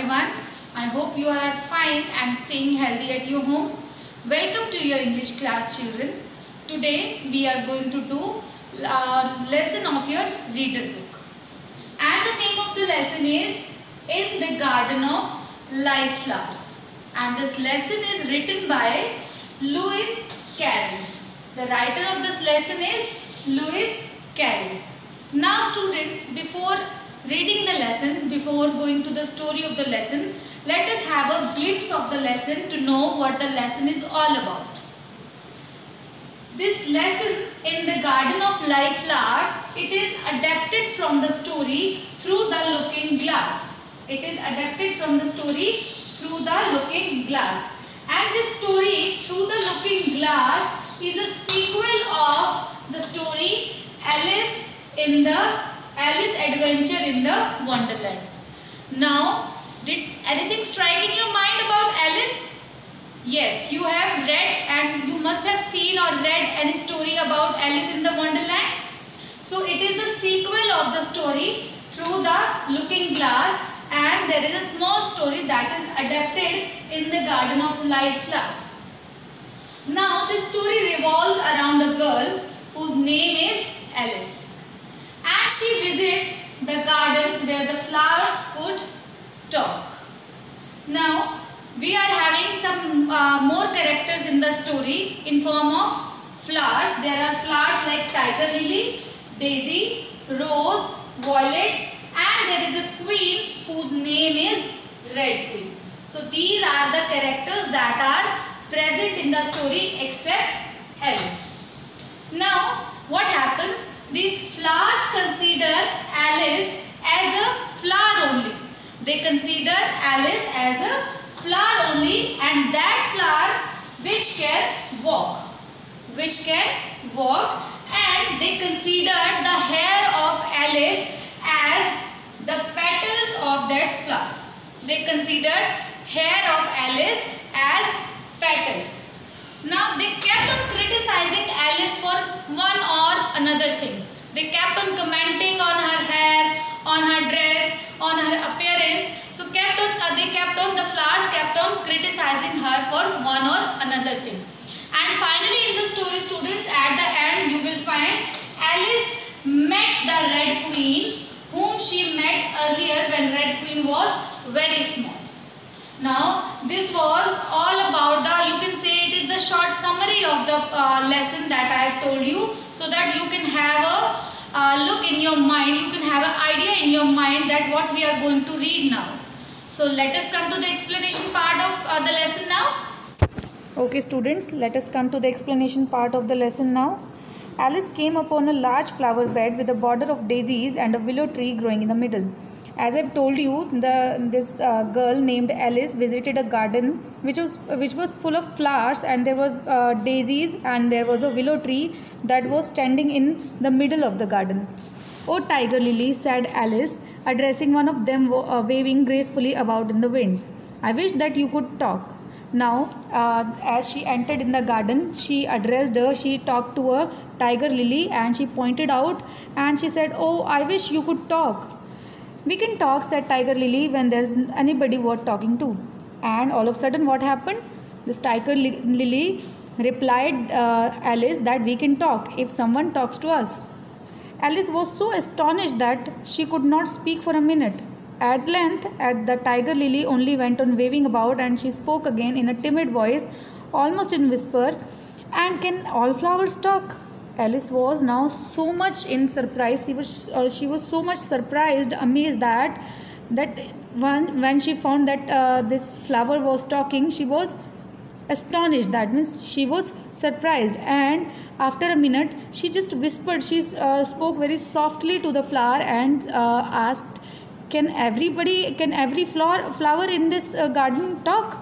everyone. I hope you are fine and staying healthy at your home. Welcome to your English class, children. Today we are going to do a lesson of your reader book. And the name of the lesson is In the Garden of Live Flowers. And this lesson is written by Lewis Carroll. The writer of this lesson is Lewis Carroll. Now students, before reading the lesson, before going to the story of the lesson, let us have a glimpse of the lesson to know what the lesson is all about. This lesson in the Garden of Live Flowers, it is adapted from the story Through the Looking Glass. It is adapted from the story Through the Looking Glass. And this story Through the Looking Glass is a sequel of the story Alice Adventure in the Wonderland. Now, did anything strike in your mind about Alice? Yes, you have read and you must have seen or read any story about Alice in the Wonderland. So, it is the sequel of the story Through the Looking Glass, and there is a small story that is adapted in the Garden of Live Flowers. Now, this story revolves around a girl whose name is Alice. And she visits the garden where the flowers could talk. Now, we are having some more characters in the story in form of flowers. There are flowers like tiger lily, daisy, rose, violet, and there is a queen whose name is Red Queen. So, these are the characters that are present in the story except Alice. Now, what happens? These flowers consider Alice as a flower only. They consider Alice as a flower only, and that flower which can walk. And they consider the hair of Alice as the petals of that flowers. They consider hair of Alice as petals. Now they kept on criticizing Alice for one or another thing. They kept on commenting on her hair, on her dress, on her appearance. So the flowers kept on criticizing her for one or another thing. And finally in the story, students, at the end you will find Alice met the Red Queen, whom she met earlier when Red Queen was very small. Now this was all about you can say it is the short summary of the lesson that I have told you, so that you can have a look in your mind, you can have an idea in your mind that what we are going to read now. So let us come to the explanation part of the lesson now. Okay students, let us come to the explanation part of the lesson now. Alice came upon a large flower bed with a border of daisies and a willow tree growing in the middle. As I've told you, this girl named Alice visited a garden which was full of flowers, and there was daisies and there was a willow tree that was standing in the middle of the garden. "Oh, tiger lily," said Alice, addressing one of them waving gracefully about in the wind, "I wish that you could talk." Now, as she entered in the garden, she talked to a tiger lily and she pointed out and she said, "Oh, I wish you could talk." "We can talk," said tiger lily, "when there's anybody worth talking to." And all of a sudden what happened? This tiger lily replied Alice that we can talk if someone talks to us. Alice was so astonished that she could not speak for a minute. At length, the tiger lily only went on waving about, and she spoke again in a timid voice, almost in whisper, "And can all flowers talk?" Alice was now so much in surprise. She was so much surprised, amazed that when she found that this flower was talking, she was astonished. That means she was surprised, and after a minute, she just whispered. She spoke very softly to the flower and asked, "Can every flower in this garden talk?"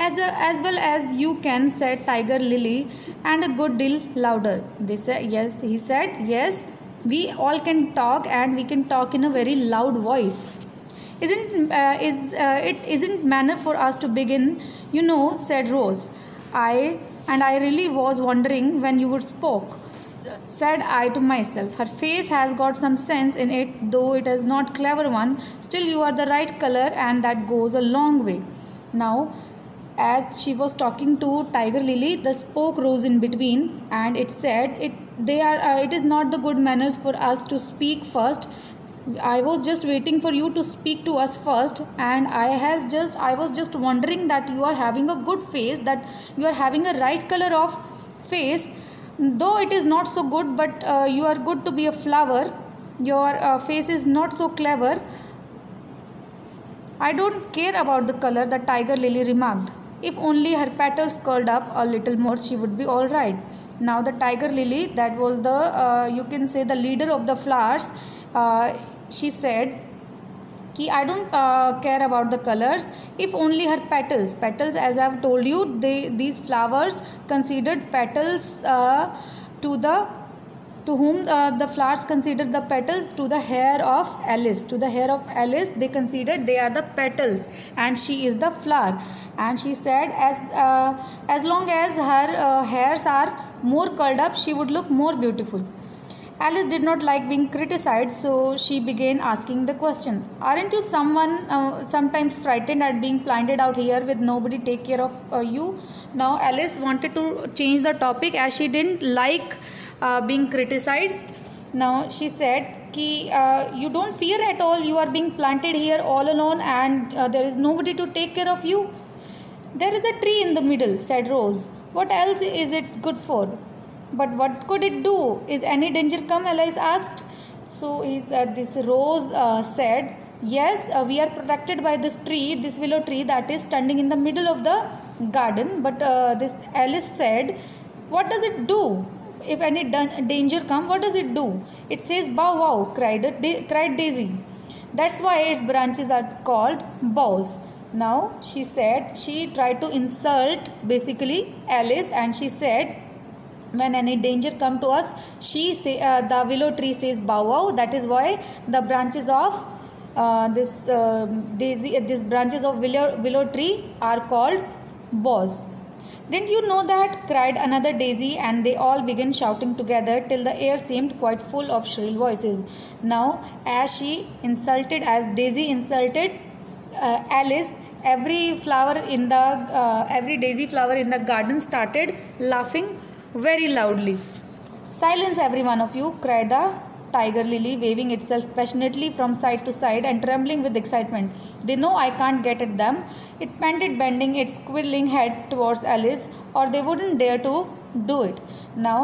As well as you can," said tiger lily, and a good deal louder. They said, "Yes," he said, "yes, we all can talk, and we can talk in a very loud voice." It isn't manner for us to begin, you know," said Rose. I really was wondering when you would spoke. said I to myself. Her face has got some sense in it, though it is not clever one. Still, you are the right color, and that goes a long way. Now, as she was talking to Tiger Lily, the spoke rose in between, and it said, "It is not the good manners for us to speak first. I was just waiting for you to speak to us first, and I was just wondering that you are having a good face, that you are having a right color of face, though it is not so good, but you are good to be a flower. Your face is not so clever." "I don't care about the color," the tiger lily remarked. "If only her petals curled up a little more, she would be all right." Now the tiger lily, that was the you can say the leader of the flowers, she said, "I don't care about the colors. If only her petals." Petals, as I have told you, these flowers considered petals to whom the flowers considered the petals to the hair of Alice. To the hair of Alice, they considered they are the petals, and she is the flower. And she said, as long as her hairs are more curled up, she would look more beautiful. Alice did not like being criticized, so she began asking the question, "Aren't you sometimes frightened at being planted out here with nobody take care of you?" Now Alice wanted to change the topic, as she didn't like being criticized. Now she said, "You don't fear at all. You are being planted here all alone, and there is nobody to take care of you." "There is a tree in the middle," said Rose. "What else is it good for?" "But what could it do? Is any danger come?" Alice asked. So this Rose said, "Yes, we are protected by this tree, this willow tree that is standing in the middle of the garden." But this Alice said, "What does it do? If any danger come, what does it do?" "It says bow wow," cried Daisy. "That's why its branches are called bows." Now she said, she tried to insult basically Alice, and she said, "When any danger come to us, the willow tree says bow wow. That is why the branches of these branches of willow tree are called bows." "Didn't you know that?" cried another Daisy, and they all began shouting together till the air seemed quite full of shrill voices. Now, as Daisy insulted Alice, every daisy flower in the garden started laughing very loudly. "Silence, every one of you," cried the tiger lily, waving itself passionately from side to side and trembling with excitement. "They know I can't get at them." It panted, bending its squiddling head towards Alice, "or they wouldn't dare to do it." Now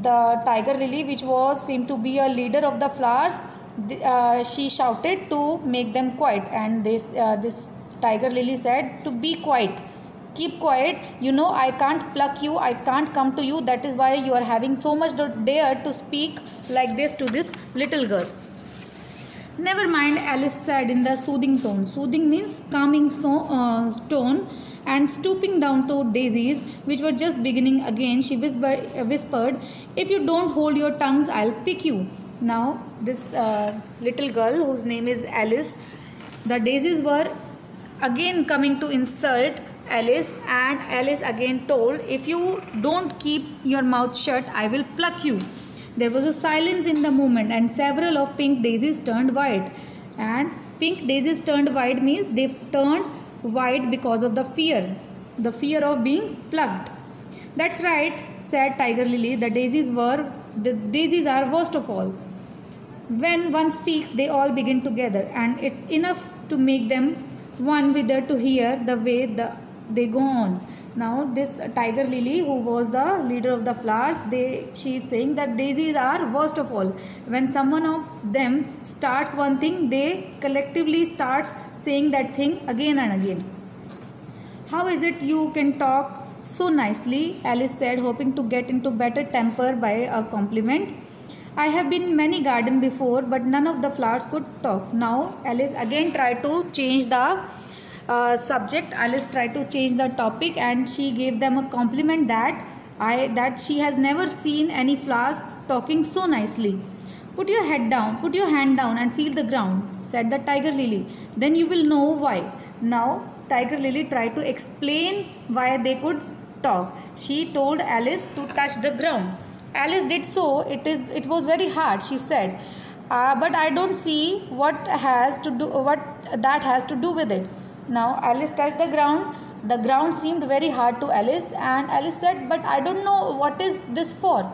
the tiger lily, which seemed to be a leader of the flowers, she shouted to make them quiet, and this tiger lily said to be quiet. "Keep quiet. You know I can't pluck you. I can't come to you. That is why you are having so much dare to speak like this to this little girl." "Never mind," Alice said in the soothing tone. Soothing means calming tone. And stooping down to daisies, which were just beginning again, she whispered, "If you don't hold your tongues, I'll pick you." Now this little girl, whose name is Alice, the daisies were again coming to insult Alice, and Alice again told, "If you don't keep your mouth shut, I will pluck you." There was a silence in the moment, and several of pink daisies turned white. And pink daisies turned white means they turned white because of the fear of being plucked. "That's right," said Tiger Lily. The daisies are worst of all. When one speaks, they all begin together, and it's enough to make them one wither to hear the way they go on. Now this tiger lily, who was the leader of the flowers, she is saying that daisies are worst of all. When someone of them starts one thing, they collectively starts saying that thing again and again. "How is it you can talk so nicely?" Alice said, hoping to get into better temper by a compliment. "I have been in many gardens before, but none of the flowers could talk." Now Alice again tried to change the subject. Alice tried to change the topic, and she gave them a compliment that she has never seen any flowers talking so nicely. "Put your hand down and feel the ground," said the tiger lily. "Then you will know why." Now tiger lily tried to explain why they could talk. She told Alice to touch the ground. Alice did so. It was very hard, she said. But I don't see what that has to do with it. Now Alice touched the ground. The ground seemed very hard to Alice, and Alice said, "But I don't know what is this for."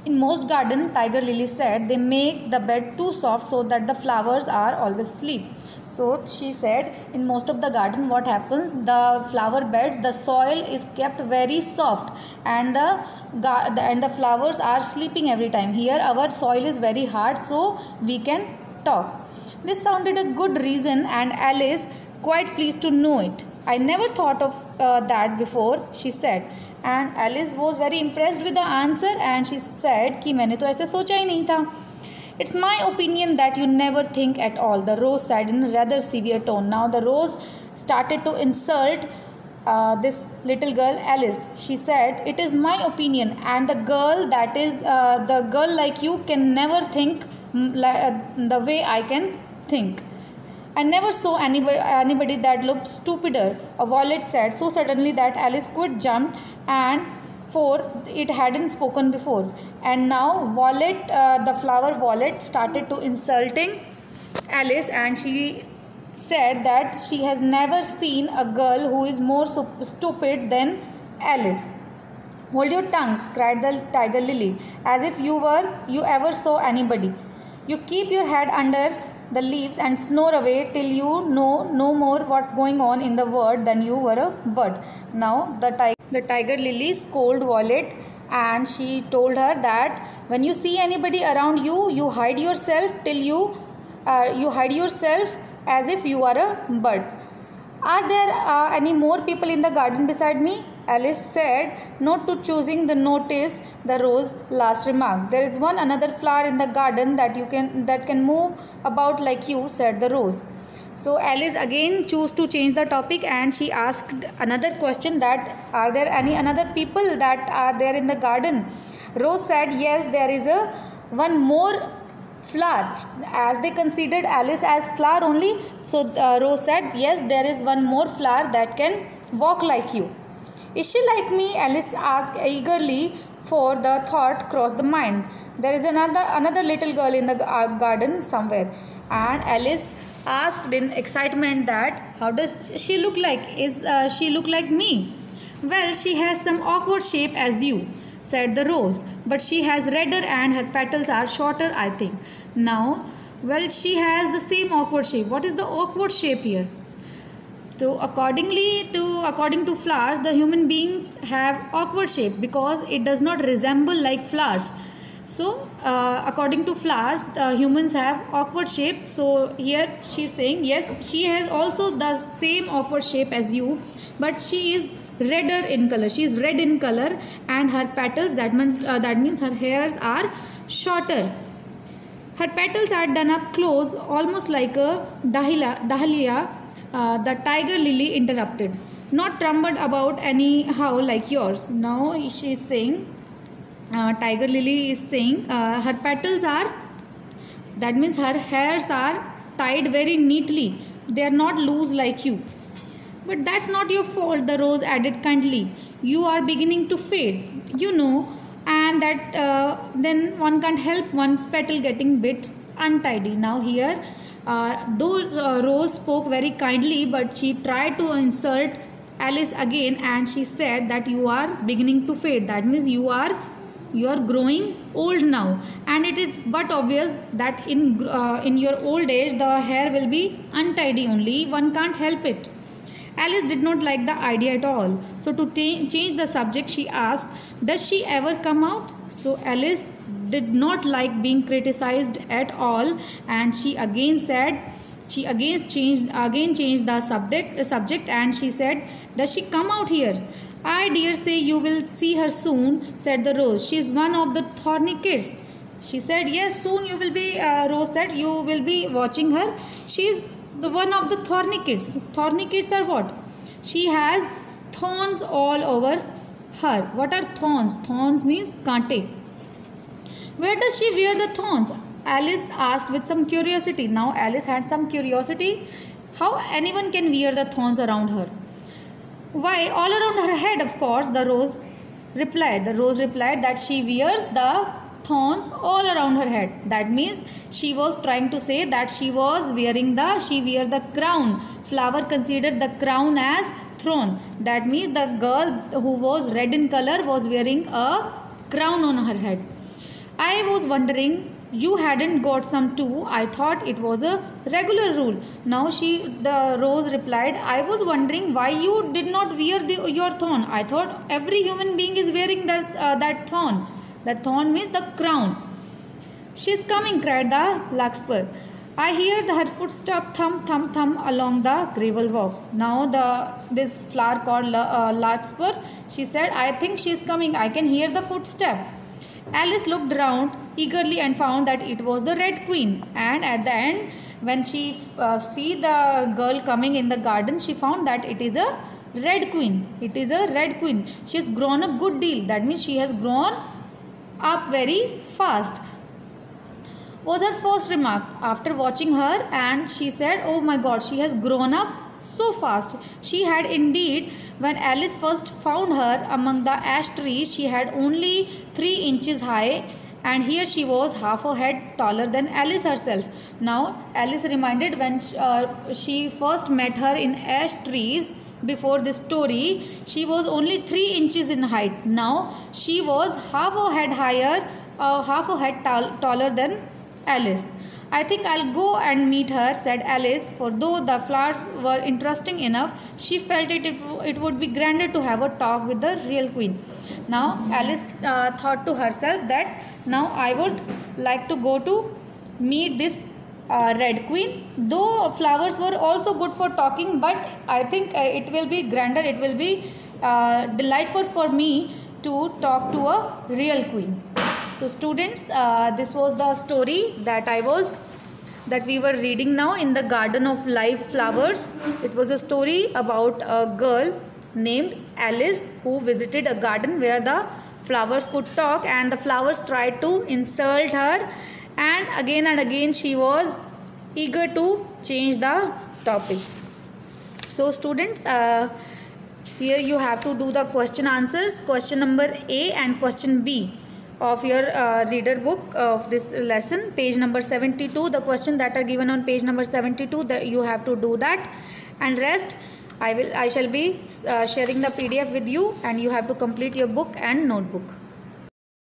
In most gardens, Tiger Lily said, they make the bed too soft so that the flowers are always asleep. So she said, in most of the garden, what happens? The flower beds, the soil is kept very soft, and the flowers are sleeping every time. Here, our soil is very hard, so we can talk. This sounded a good reason, and Alice quite pleased to know it. I never thought of that before, she said. And Alice was very impressed with the answer, and she said कि मैंने तो ऐसे सोचा ही नहीं था. It's my opinion that you never think at all, the rose said in a rather severe tone. Now the rose started to insult this little girl Alice. She said, "It is my opinion, and the girl like you can never think the way I can think. I never saw anybody that looked stupider," Violet said so suddenly that Alice quite jumped, and for it hadn't spoken before. And now Violet, the flower Violet, started to insulting Alice, and she said that she has never seen a girl who is more stupid than Alice. "Hold your tongues," cried the Tiger Lily, "as if you ever saw anybody. You keep your head under the leaves and snore away till you know no more what's going on in the world than you were a bird." Now the Tiger Lily scolded Violet, and she told her that when you see anybody around you, you hide yourself as if you are a bird. "Are there any more people in the garden beside me?" Alice said, not to choosing the notice the rose last remark. "There is one another flower in the garden that can move about like you," said the rose. So Alice again chose to change the topic, and she asked another question, that are there any another people that are there in the garden? Rose said, "Yes, there is one more flower," as they considered Alice as flower only. So Rose said, "Yes, there is one more flower that can walk like you." "Is she like me?" Alice asked eagerly, for the thought crossed the mind. There is another little girl in the garden somewhere, and Alice asked in excitement that how does she look like? Is she look like me? "Well, she has some awkward shape as you," said the rose, "but she has redder and her petals are shorter, I think." Now, well, she has the same awkward shape. What is the awkward shape here? So according to flowers, the human beings have awkward shape because it does not resemble like flowers. So according to flowers, humans have awkward shape. So here she is saying, yes, she has also the same awkward shape as you, but she is redder in color. She is red in color, and her petals, that means her hairs are shorter. Her petals are done up close, almost like a dahlia. The Tiger Lily interrupted. "Not trembled about anyhow like yours." Now she is saying, Tiger Lily is saying, her petals are, that means her hairs are tied very neatly. They are not loose like you. "But that's not your fault," the rose added kindly. "You are beginning to fade, you know, and that then one can't help one's petal getting bit untidy." Now here, though Rose spoke very kindly, but she tried to insult Alice again, and she said that you are beginning to fade. That means you are growing old now, and it is but obvious that in your old age the hair will be untidy only. One can't help it. Alice did not like the idea at all. So to change the subject, she asked, "Does she ever come out?" So Alice did not like being criticized at all, and she again changed the subject, and she said, "Does she come out here?" "I dare say you will see her soon," said the rose. "She is one of the thorny kids." She said, "Yes, soon you will be," Rose said, "you will be watching her. She is the one of the thorny kids." Thorny kids are what? She has thorns all over her. What are thorns? Thorns means kante. "Where does she wear the thorns?" Alice asked with some curiosity. Now Alice had some curiosity. How anyone can wear the thorns around her? "Why, all around her head, of course," the rose replied, the rose replied that she wears the thorns all around her head. That means she was trying to say that she wear the crown. Flower considered the crown as thorn. That means the girl who was red in color was wearing a crown on her head. I was wondering you hadn't got some too. I thought it was a regular rule. Now the rose replied, I was wondering why you did not wear your thorn. I thought every human being is wearing that thorn. That thorn means the crown. She's coming, cried the larkspur. I hear her footstep thump thump thump along the gravel walk. Now this flower called larkspur, she said, I think she's coming. I can hear the footstep. Alice looked round eagerly and found that it was the Red Queen. And at the end, when she see the girl coming in the garden, she found that it is a Red Queen. It is a Red Queen. She has grown a good deal. That means she has grown up very fast. Was her first remark after watching her, and she said, oh my God, she has grown up so fast. She had indeed. When Alice first found her among the ash trees, she had only 3 inches high, and here she was half a head taller than Alice herself. Now Alice reminded when she first met her in ash trees before this story, she was only 3 inches in height. Now she was half a head higher, taller than Alice. I think I'll go and meet her, said Alice, for though the flowers were interesting enough, she felt it would be grander to have a talk with the real queen. Now Alice thought to herself that now I would like to go to meet this Red Queen. Though flowers were also good for talking, but I think it will be grander, it will be delightful for me to talk to a real queen. So students, this was the story that we were reading now in the Garden of Live Flowers. It was a story about a girl named Alice who visited a garden where the flowers could talk, and the flowers tried to insult her, and again she was eager to change the topic. So students, here you have to do the question answers, question number A and question B of your reader book of this lesson, page number 72. The questions that are given on page number 72, that you have to do that, and rest I shall be sharing the PDF with you, and you have to complete your book and notebook.